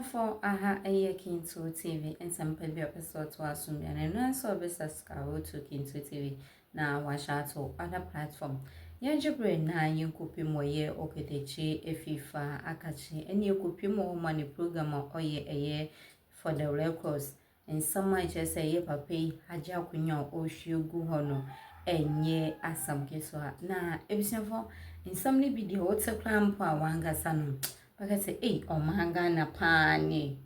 for aha a Kinto TV and some baby episode to assume and no so business carol to Kinto TV now wash out to other platform. Yajibre na you could moye Okatakyie Afrifa Akachi and you could more money program or ye for the records and some might just say ye papi haja kunyo o shu guhono and ye asam keswa na ebisafo in some video what's a clam pa wanga sanu. Because say, oh, Mahanga Pani.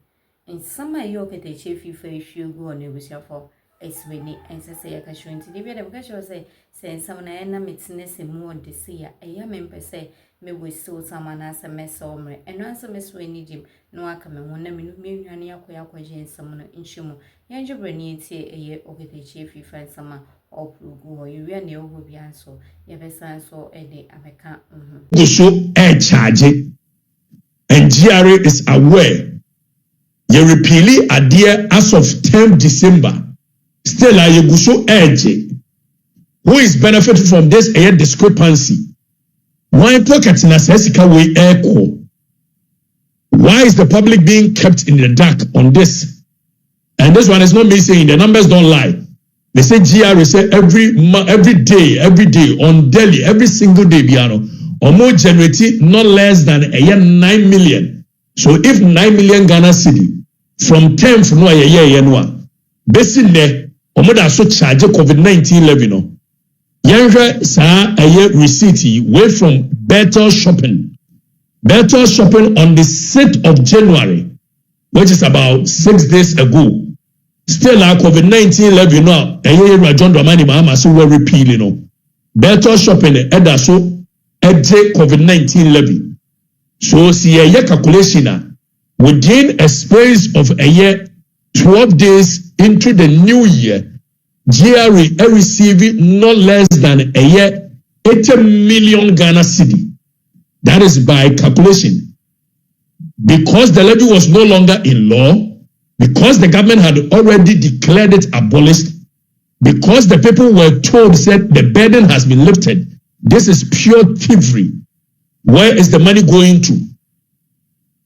And some of your Okatakyie Afrifa issue go on with your for Eswini and say, I can show into the video because you say, some mitness and more this year. A young member say, me we saw someone as a mess omre, and once a miss Winnie Jim, no, I come and 1 minute, me, and Yakoya, someone in Shumo. Yanjo Brenier, a year Okatakyie Afrifa and summer. Or go, you really will be answered. You have a son so a day of a can't. The show air charge. And GRA is aware. You repeal idea as of 10 December. Still, you go so edge. Who is benefiting from this air discrepancy? Why pocket in a Sessica way echo? Why is the public being kept in the dark on this? And this one is not me saying the numbers don't lie. They say GRA say every day on daily, every single day, piano. Or more generate not less than a year 9 million. So if 9 million Ghana cedi from 10 from a year basically there, or more than so charge COVID-19 level no. Yanga sa a year receipt way from better shopping on the 6th of January, which is about 6 days ago. Still our COVID-19 level now a year John Dramani Mahama so we repealing better shopping either so COVID-19 levy. So see a year calculation within a space of a year, 12 days into the new year, GRA receiving not less than a year 80 million Ghana cedi. That is by calculation. Because the levy was no longer in law, because the government had already declared it abolished, because the people were told said the burden has been lifted. This is pure thievery. Where is the money going to?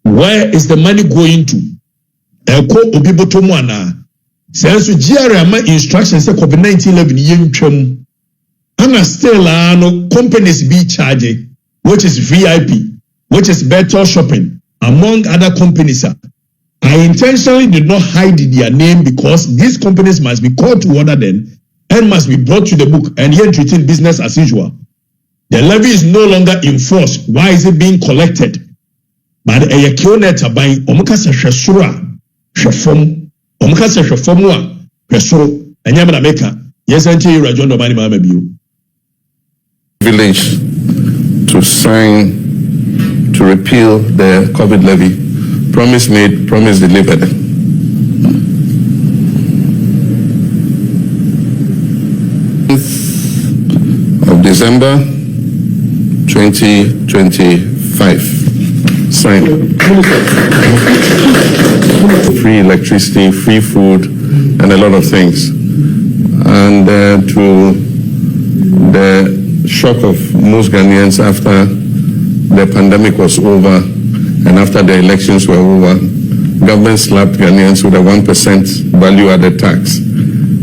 Where is the money going to? Eko obiboto mu ana. Sense GRA ma instructions say COVID-19 level yentwam. Ana still no companies be charging, which is VIP, which is better shopping, among other companies. I intentionally did not hide their name because these companies must be called to order then and must be brought to the book and yet treating business as usual. The levy is no longer in force. Why is it being collected? But a kionet buying omukasa shasura shafom omukasa shafomwa shasuro anyamana meka yes anti John Dramani Mahama biu village to sign to repeal the COVID levy. Promise made, promise delivered. Of December 2025. Signed. Free electricity, free food, and a lot of things. And to the shock of most Ghanaians after the pandemic was over and after the elections were over, government slapped Ghanaians with a 1% value-added tax,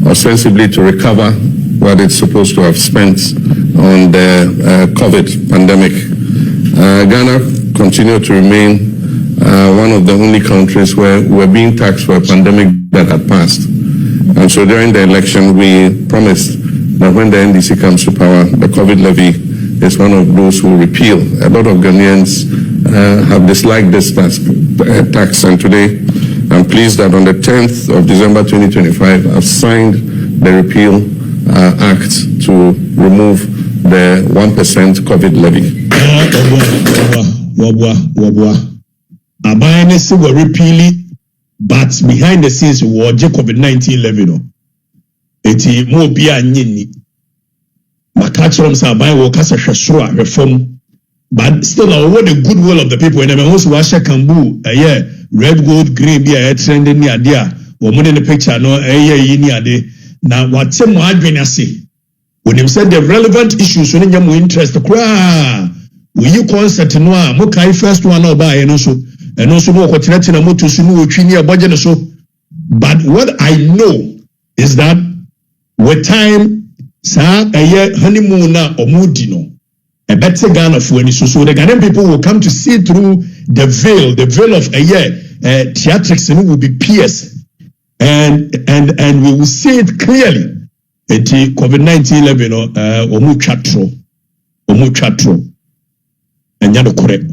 ostensibly to recover what it's supposed to have spent on the COVID pandemic. Ghana continued to remain one of the only countries where we're being taxed for a pandemic that had passed. And so during the election, we promised that when the NDC comes to power, the COVID levy is one of those who repeal. A lot of Ghanaians have disliked this tax, and today I'm pleased that on the 10th of December 2025, I've signed the repeal act to remove the 1% COVID levy. Abayane se were repealing, but behind the scenes were COVID-19 levy no. Eti mo bia nyini. Makachrom sa abaye wo kasa hwesoro reform. But still what the goodwill of the people and them also washa kambu red gold green be trending ni ade a wo mo the picture no yi ni ade na wate mo adwene ase. When him said the relevant issues when you interest kra we you concert no a mo kai first one oba no so and also no kotina moto so no twini abogye so. But what I know is that with time sa honeymoon na omudi no a better Ghana for any so the Ghanaian people will come to see through the veil of theatrics, and it will be pierced, and we will see it clearly. It COVID-19 level omu chatro and yado correct.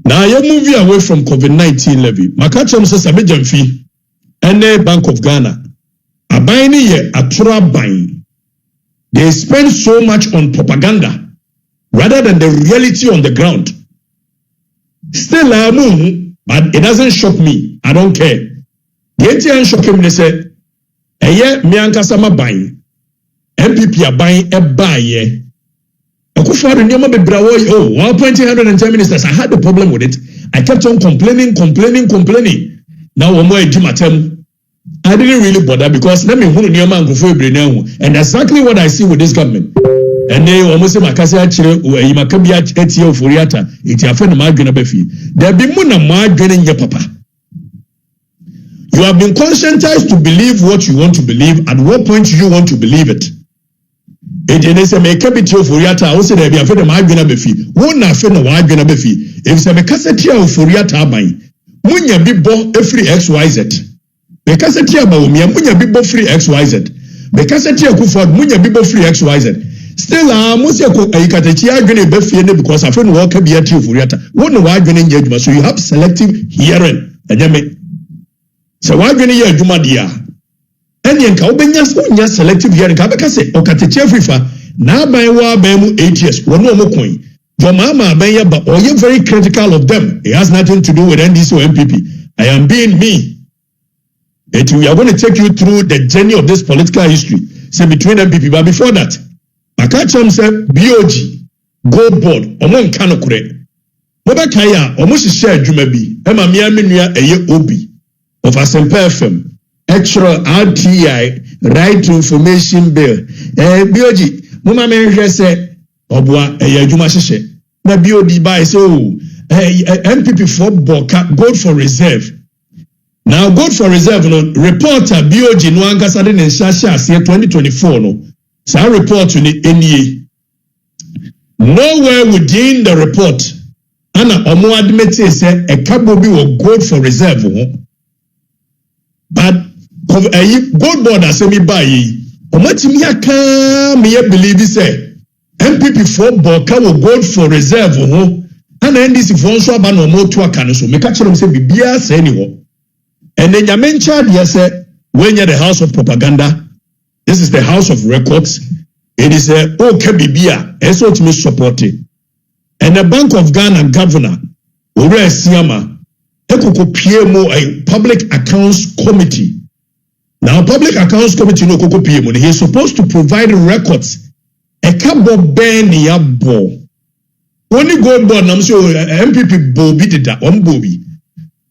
Now you moving away from COVID-19 level. Makacham says a major fee and the Bank of Ghana a buying a tura buying. They spend so much on propaganda rather than the reality on the ground. Still, but it doesn't shock me. I don't care. The NTN shock him. They say, me ankasama buying. MPP are buying a buy. Akufo-Addo nyoma bebrawo 1.110 ministers. I had a problem with it. I kept on complaining. Now one more matem. I didn't really bother because let me and exactly what I see with this government. And they almost say makasi achire imakabi etie oforiata iti afena madwena befi. There be muna madwena nye papa. You have been conscientized to believe what you want to believe. At what point do you want to believe it? Ejene se mekabi etie oforiata o se there be afena madwena befi. Wona afena wadwena befi. If se makasi etie oforiata aban. Munya bibo every XYZ. Because it's here about munya bibo free XYZ. Because it's here for munya bibo free XYZ. Still, Musia Okatakyie Afrifa because I feel walk be at you for yata. One wide winning judgment. So you have selective hearing. So why winning your Jumadia? And the Kaubenya selective hearing. Kabakase Okatakyie Afrifa now by wa bemu 8 years. One more coin. Your mama benya but or you're very critical of them. It has nothing to do with NDC or MPP. I am being me. We are going to take you through the journey of this political history. Say between MPP, but before that, Akacham said BOG, Gold Board, Omon Kanokure. Mobakaya, almost share Jumabi, Emma Miaminia, Obi, of Asempa FM, extra RTI, Right to Information Bill. BOG, Mama Menja said, Obwa, Jumashe. Na BOD by so MPP for Boka, Gold for Reserve. Now, Gold for Reserve, reporter BOG no ankasa de nshasha ase 2024 no. Sa report ni NEA. Nowhere within the report, ana omo admit say a cabo bi wo Gold for Reserve ho. But Gold Board asemi ba yi, omo timi aka me believe say MPP for Boka wo Gold for Reserve ho. Ana NDC for nso aba no mo to aka no so. Me ka kire say bibia say ni ho. And then Yamencha, yes, when you're the house of propaganda, this is the house of records. It is a OKBBA, so to me supported. And the Bank of Ghana governor, Ure Siama, PMO, a public accounts committee. Now, public accounts committee, no Koko PMO, he is supposed to provide records. A cabo ben yabo. Only Gold Board, I'm sure MPP Bobby did that, Bobby.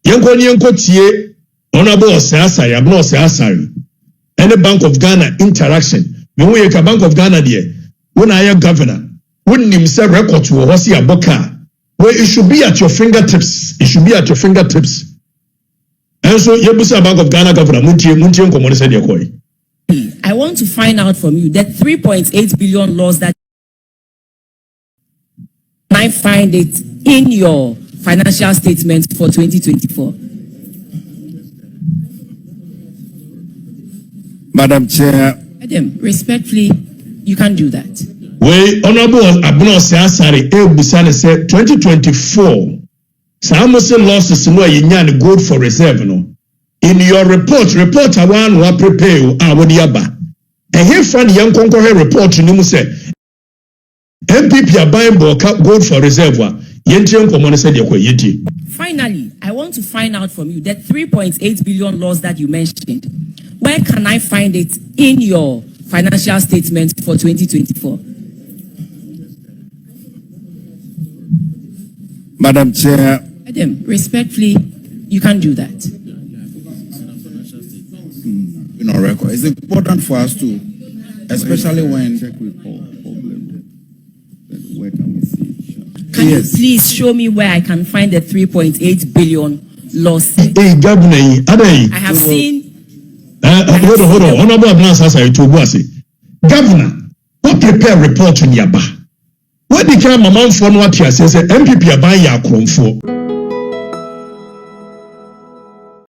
Yanko tie. Honorable Osasari, Abno Osasari, and the Bank of Ghana interaction. When we a Bank of Ghana there, when I am governor, wouldn't himself record to Hosi Aboka, where it should be at your fingertips. It should be at your fingertips. And so, Yebusa Bank of Ghana governor, Munti Komone said Yakoi. I want to find out from you that 3.8 billion loss that I find it in your financial statement for 2024. Madam Chair. Adam, respectfully, you can't do that. We Honorable Abno Osasari, Busane said 2024. Samose losses no yin Gold for Reserve no. In your report I want to prepare awodi aba. And here find young conqueror report ni mu say MPP are buying Gold for Reserve wa. Yentien komone said yeti. Finally, I want to find out from you that 3.8 billion loss that you mentioned. Where can I find it in your financial statement for 2024? Madam Chair. Adam, respectfully, you can't do that. Record. It's important for us to, especially when. Can Can you Yes. please show me where I can find the 3.8 billion loss? Governor yi adai I have seen. hold on honorable Abnas asa etobuase governor what prepare report on yaba what the kind of man for no ati ase say MPP aban ya akromfo